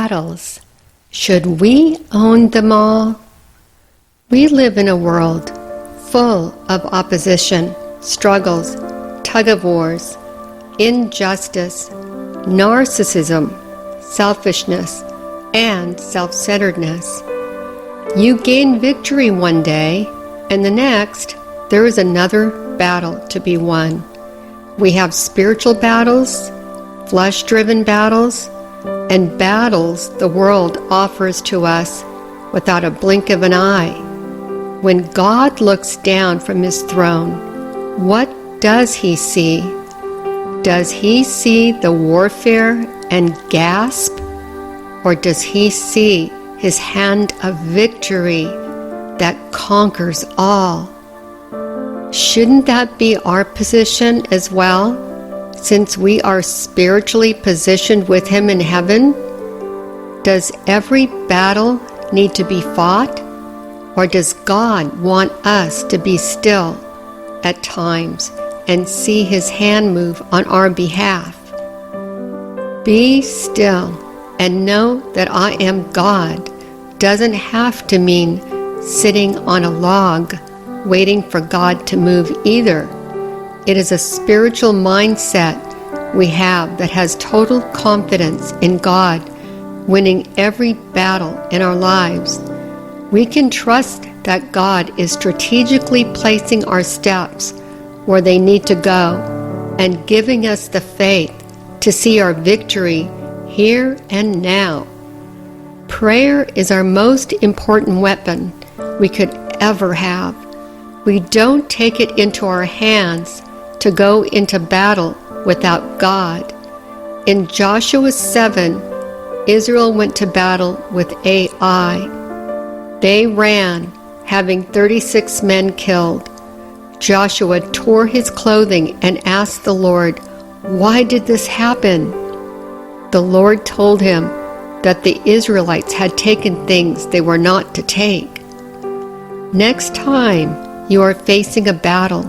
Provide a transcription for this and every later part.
battles. Should we own them all? We live in a world full of opposition, struggles, tug-of-wars, injustice, narcissism, selfishness, and self-centeredness. You gain victory one day, and the next, there is another battle to be won. We have spiritual battles, flesh-driven battles, and battles the world offers to us without a blink of an eye. When God looks down from his throne, what does he see? Does he see the warfare and gasp? Or does he see his hand of victory that conquers all? Shouldn't that be our position as well, since we are spiritually positioned with him in heaven? Does every battle need to be fought? Or does God want us to be still at times and see his hand move on our behalf? Be still and know that I am God doesn't have to mean sitting on a log waiting for God to move either. It is a spiritual mindset we have that has total confidence in God winning every battle in our lives. We can trust that God is strategically placing our steps where they need to go and giving us the faith to see our victory here and now. Prayer is our most important weapon we could ever have. We don't take it into our hands to go into battle without God. In Joshua 7, Israel went to battle with Ai. They ran, having 36 men killed. Joshua tore his clothing and asked the Lord, "Why did this happen?" The Lord told him that the Israelites had taken things they were not to take. Next time you are facing a battle,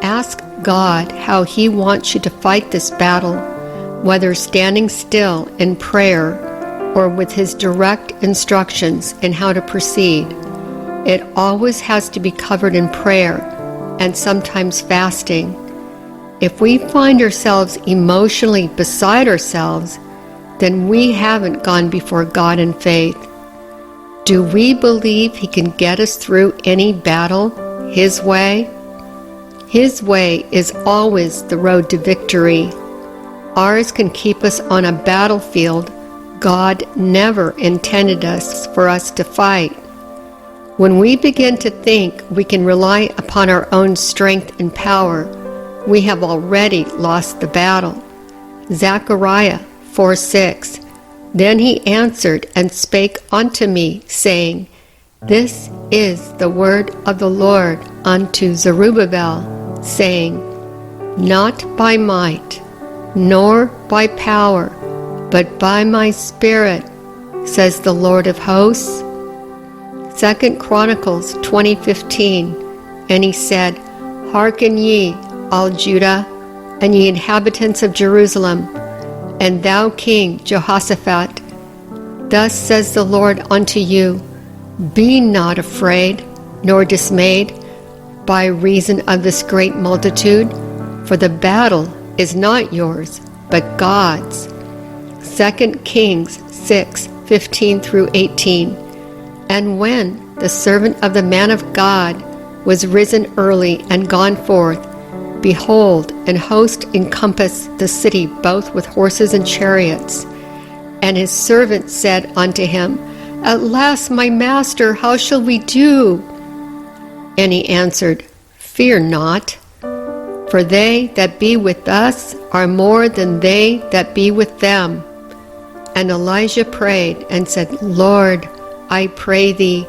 ask God how he wants you to fight this battle, whether standing still in prayer or with his direct instructions in how to proceed. It always has to be covered in prayer and sometimes fasting. If we find ourselves emotionally beside ourselves, then we haven't gone before God in faith. Do we believe he can get us through any battle his way? His way is always the road to victory. Ours can keep us on a battlefield God never intended for us to fight. When we begin to think we can rely upon our own strength and power, we have already lost the battle. Zechariah 4:6. Then he answered and spake unto me, saying, This is the word of the Lord unto Zerubbabel, saying, Not by might, nor by power, but by my Spirit, says the Lord of hosts. 2 Chronicles 20:15. And he said, Hearken ye, all Judah, and ye inhabitants of Jerusalem, and thou King Jehoshaphat, thus says the Lord unto you, Be not afraid, nor dismayed, by reason of this great multitude, for the battle is not yours, but God's. 2 Kings 6:15-18. And when the servant of the man of God was risen early and gone forth, behold, an host encompassed the city both with horses and chariots. And his servant said unto him, At last, my master, how shall we do? And he answered, Fear not, for they that be with us are more than they that be with them. And Elijah prayed and said, Lord, I pray thee,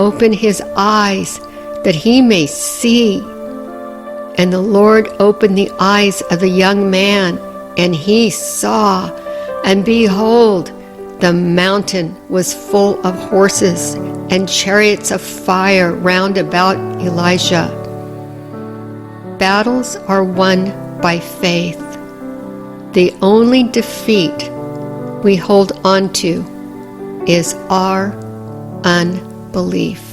open his eyes, that he may see. And the Lord opened the eyes of the young man, and he saw, and behold, the mountain was full of horses and chariots of fire round about Elijah. Battles are won by faith. The only defeat we hold on to is our unbelief.